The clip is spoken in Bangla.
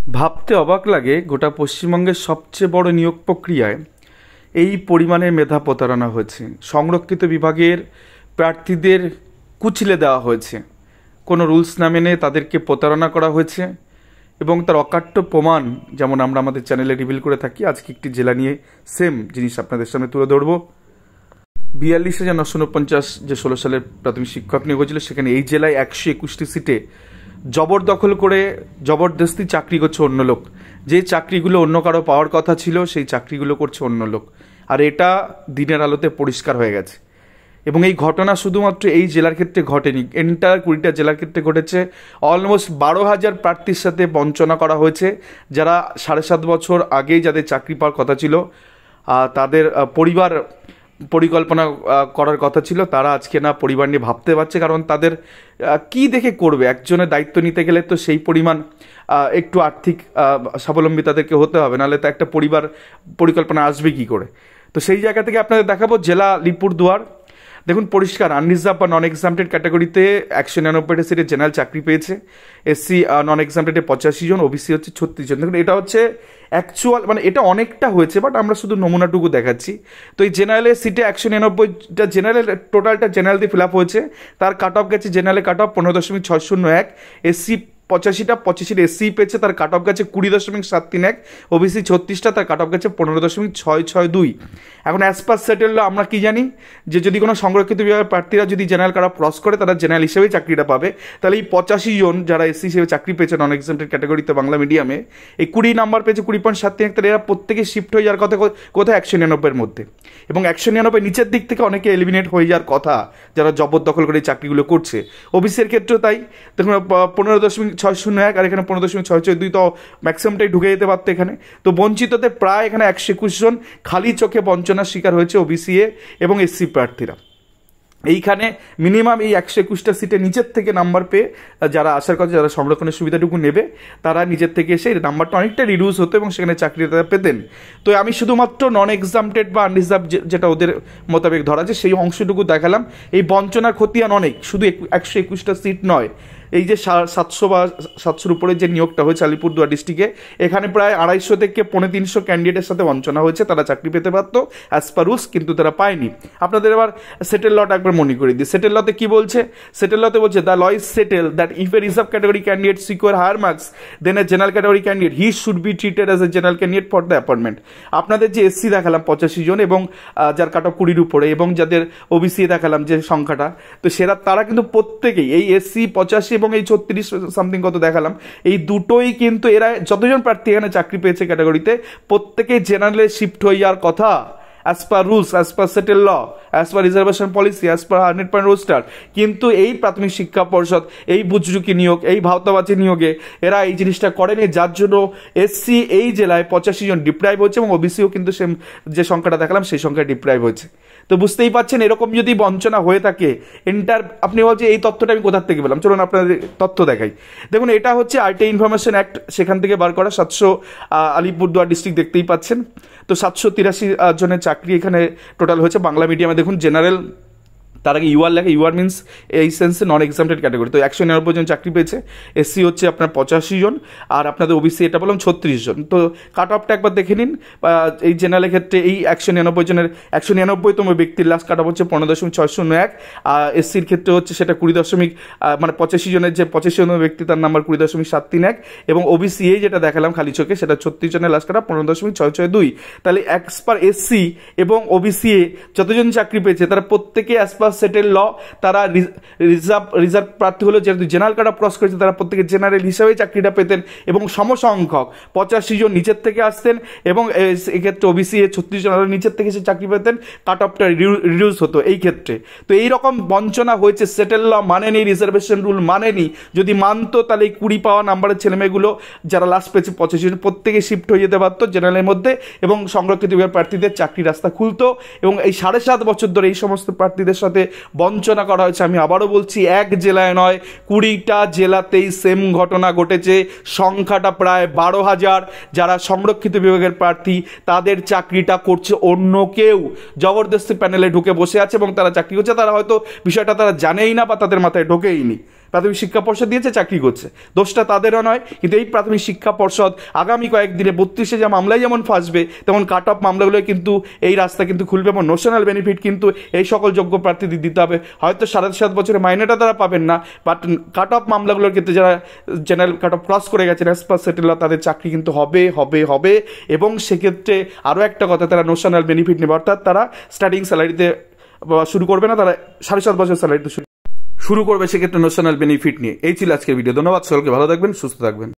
ভাবতে অবাক লাগে গোটা পশ্চিমবঙ্গের সবচেয়ে বড় নিয়োগ প্রক্রিয়ায় এই পরিমাণের মেধা প্রতারণা হয়েছে। সংরক্ষিত বিভাগের প্রার্থীদের কুচলে দেওয়া হয়েছে, কোনো রুলস না মেনে তাদেরকে প্রতারণা করা হয়েছে এবং তার অকাট্য প্রমাণ যেমন আমরা আমাদের চ্যানেলে রিভিল করে থাকি। আজকে একটি জেলা নিয়ে সেম জিনিস আপনাদের সামনে তুলে ধরবো। 42,949 যে 16 সালের প্রাথমিক শিক্ষক নিয়োগ হয়েছিল, সেখানে এই জেলায় 121টি সিটে জবরদখল করে জবরদস্তি চাকরি করছে অন্য লোক। যে চাকরিগুলো অন্য কারো পাওয়ার কথা ছিল সেই চাকরিগুলো করছে অন্য লোক, আর এটা দিনের আলোতে পরিষ্কার হয়ে গেছে। এবং এই ঘটনা শুধুমাত্র এই জেলার ক্ষেত্রে ঘটেনি, এন্টায়ার 20টা জেলার ক্ষেত্রে ঘটেছে। অলমোস্ট 12,000 প্রার্থীর সাথে বঞ্চনা করা হয়েছে, যারা 7.5 বছর আগেই যাদের চাকরি পাওয়ার কথা ছিল, তাদের পরিবার পরিকল্পনা করার কথা ছিল, তারা আজকে না পরিবার নিয়ে ভাবতে পারছে। কারণ তাদের কি দেখে করবে, একজনের দায়িত্ব নিতে গেলে তো সেই পরিমাণ একটু আর্থিক স্বাবলম্বী তাদেরকে হতে হবে, নাহলে তো একটা পরিবার পরিকল্পনা আসবে কি করে। তো সেই জায়গা থেকে আপনাদের দেখাবো জেলা আলিপুরদুয়ার। দেখুন পরিষ্কার, আনরিজার্ভ বা নন এক্সামটেড ক্যাটাগরিতে 199টা সিটে জেনারেল চাকরি পেয়েছে। এসসি নন এক্সামটেডে 85 জন, ওবিসি হচ্ছে 36 জন। দেখুন এটা হচ্ছে অ্যাকচুয়াল, মানে এটা অনেকটা হয়েছে, বাট আমরা শুধু নমুনাটুকু দেখাচ্ছি। তো এই জেনারেলের সিটে 199টা জেনারেল, টোটালটা জেনারেল দিয়ে ফিল আপ হয়েছে। তার কাট অফ গেছে জেনারেলে কাট অফ 15.601, এসসি 85টা এসসি পেয়েছে, তার কাট অফ গেছে 20.731, ওবিসি 36টা, তার কাট অফ গেছে 15.662। এখন অ্যাজ পার সেটেল আমরা কি জানি যে যদি কোনো সংরক্ষিত বিভাগের প্রার্থীরা যদি জেনারেল কাট অফ ক্রস করে তারা জেনারেল হিসেবেই চাকরিটা পাবে। তাহলে এই 85 জন যারা এসসি হিসেবে চাকরি পেয়েছে নন এক্সামটেড ক্যাটাগরিতে বাংলা মিডিয়ামে, এই 20 নাম্বার পেয়েছে 20.73, তাহলে এরা প্রত্যেকে শিফট হয়ে যাওয়ার কথা কোথায় 199-এর মধ্যে, এবং 199 নিচের দিক থেকে অনেকে এলিমিনেট হয়ে যাওয়ার কথা যারা জবরদখল করে এই চাকরিগুলো করছে। ওবিসির ক্ষেত্রেও তাই। দেখুন 15.601 আর এখানে 15.662, তো ম্যাক্সিমামটাই ঢুকে যেতে পারতো এখানে। তো বঞ্চিততে প্রায় এখানে 121 জন খালি চোখে বঞ্চনার শিকার হয়েছে ওবিসি এবং এসসি প্রার্থীরা। এইখানে মিনিমাম এই 121টা সিটে নিচের থেকে নাম্বার পেয়ে যারা আসার কথা, যারা সংরক্ষণের সুবিধাটুকু নেবে, তারা নিজের থেকে এসে নাম্বারটা অনেকটা রিডিউস হতো এবং সেখানে চাকরি তারা পেতেন। তো আমি শুধুমাত্র নন এক্সামটেড বা আনরিজার্ভ যেটা ওদের মোতাবেক ধরা আছে সেই অংশটুকু দেখালাম। এই বঞ্চনার খতিয়ান অনেক, শুধু 121টা সিট নয়। এই যে 700 বা 700-র উপরে যে নিয়োগটা হয়েছে আলিপুরদুয়ার ডিস্ট্রিক্টে, এখানে প্রায় 250 থেকে 350 ক্যান্ডিডেটের সাথে বঞ্চনা হয়েছে। তারা চাকরি পেতে পারতো অ্যাজ পার রুলস, কিন্তু তারা পায়নি। আপনাদের এবার সেটেল লট একবার মনে করে দিই। সেটেল লতে কি বলছে? সেটেল লতে বলছে the law is settle that if a reserve category candidate secure higher marks than a general category candidate, he should be treated as a general candidate for the appointment. আপনাদের যে এসসি দেখালাম 85 জন এবং যার কাট অফ 20-র উপরে, এবং যাদের ওবিসি দেখালাম যে সংখ্যাটা, তো তারা কিন্তু প্রত্যেকেই এই এসসি 85 এবং এই 36 সামথিং কত দেখালাম, এই দুটোই কিন্তু এরা যতজন প্রার্থী এখানে চাকরি পেয়েছে ক্যাটাগরিতে, প্রত্যেকেই জেনারেলে শিফট হয়ে যাওয়ার কথা as per rules, as per settle law, as per reservation policy, as per 100% roster. কিন্তু এই প্রাথমিক শিক্ষা পরিষদ এই বুজরুকি নিয়োগ, এই ভাওতাবাজি নিয়োগে এরা এই জিনিসটা করেনি, যার জন্য এসসি এই জেলায় 85 জন ডিপ্রাইভ হচ্ছে এবং ওবিসিও কিন্তু সেম যে সংখ্যাটা দেখালাম সেই সংখ্যায় ডিপ্রাইভ হয়েছে। তো বুঝতেই পারছেন এরকম যদি বঞ্চনা হয়ে থাকে আপনি বলছেন এই তথ্যটা আমি কোথা থেকে পেলাম, চলুন আপনাদের তথ্য দেখাই। দেখুন এটা হচ্ছে আরটিআই ইনফরমেশন অ্যাক্ট, সেখান থেকে বার করা। 700 আলিপুরদুয়ার ডিস্ট্রিক্ট দেখতেই পাচ্ছেন। তো 783 জনের চাকরি এখানে টোটাল হয়েছে বাংলা মিডিয়ামে। দেখুন জেনারেল, তার আগে ইউআর লেখা, ইউআর মিনস এই সেন্সে নন এক্সামটেড ক্যাটাগরি। তো 199 জন চাকরি পেয়েছে। এসসি হচ্ছে আপনার 85 জন, আর আপনাদের ওবিসি এটা বললাম 36 জন। তো কাট অফটা একবার দেখে নিন। এই জেনারেলের ক্ষেত্রে এই 199 জনের 199তম ব্যক্তির লাস্ট কাট অফ হচ্ছে 15.601, আর এসসির ক্ষেত্রে হচ্ছে সেটা 20 মানে 85 জনের যে 85তম ব্যক্তি তার নাম্বার 20.731, এবং ওবিসি যেটা দেখালাম খালি চোখে সেটা 36 জনের লাস্ট কাট অফ 15.662। তাহলে অ্যাজ পার এসসি এবং ওবিসি যতজন চাকরি পেয়েছে তারা প্রত্যেকে অ্যাজ পার সেটেল ল, তারা রিজার্ভ প্রার্থী হলো যেহেতু জেনারেল কাট অফ ক্রস করেছে, তারা প্রত্যেকে জেনারেল হিসেবেই চাকরিটা পেতেন এবং সমসংখ্যক 85 জন নিচের থেকে আসতেন, এবং এক্ষেত্রে ওবিসি 36 জন নিচের থেকে সে চাকরি পেতেন, কাট অফটা রিডিউস হতো এই ক্ষেত্রে। তো এইরকম বঞ্চনা হয়েছে, সেটেল ল মানেনি, রিজার্ভেশন রুল মানেনি। যদি মানতো তাহলে এই 20 পাওয়া নাম্বারের ছেলেমেয়েগুলো যারা লাস্ট পেয়েছে 85 জন প্রত্যেকে শিফট হয়ে যেতে পারতো জেনারেলের মধ্যে, এবং সংরক্ষিত বিভাগের প্রার্থীদের চাকরি রাস্তা খুলতো। এবং এই 7.5 বছর ধরে এই সমস্ত প্রার্থীদের সাথে বঞ্চনা করা হয়েছে। আমি আবারও বলছি, এক জেলায় নয় 20টা জেলাতেই সেম ঘটনা ঘটেছে। সংখ্যাটা প্রায় 12,000। যারা সংরক্ষিত বিভাগের প্রার্থী তাদের চাকরিটা করছে অন্য কেউ, জবরদস্তি প্যানেলে ঢুকে বসে আছে এবং তারা চাকরি করছে। তারা হয়তো বিষয়টা তারা জানেই না বা তাদের মাথায় ঢোকেইনি। প্রাথমিক শিক্ষা পর্ষদ দিয়েছে, চাকরি করছে, দোষটা তাদেরও নয়। কিন্তু এই প্রাথমিক শিক্ষা পর্ষদ আগামী কয়েকদিনে 32-এ যে মামলায় যেমন ফাঁসবে, তেমন কাট অফ মামলাগুলো কিন্তু এই রাস্তা কিন্তু খুলবে, এবং নোশনাল বেনিফিট কিন্তু এই সকল যোগ্য প্রার্থীদের দিতে হবে। হয়তো 7.5 বছরের মাইনেটা তারা পাবেন না, বাট কাট অফ মামলাগুলোর ক্ষেত্রে যারা জেনারেল কাট অফ ক্রস করে গেছেন অ্যাজ পার সেটেল ল, তাদের চাকরি কিন্তু হবে হবে হবে। এবং সেক্ষেত্রে আরও একটা কথা, তারা নোশনাল বেনিফিট নেবে, অর্থাৎ তারা স্টার্টিং স্যালারিতে শুরু করবে না, তারা 7.5 বছর স্যালারিতে শুরু করবে, সেক্ষেত্রে নোশনাল বেনিফিট নিয়ে। এই ছিল আজকের ভিডিও। ধন্যবাদ সকলকে, ভালো থাকবেন, সুস্থ থাকবেন।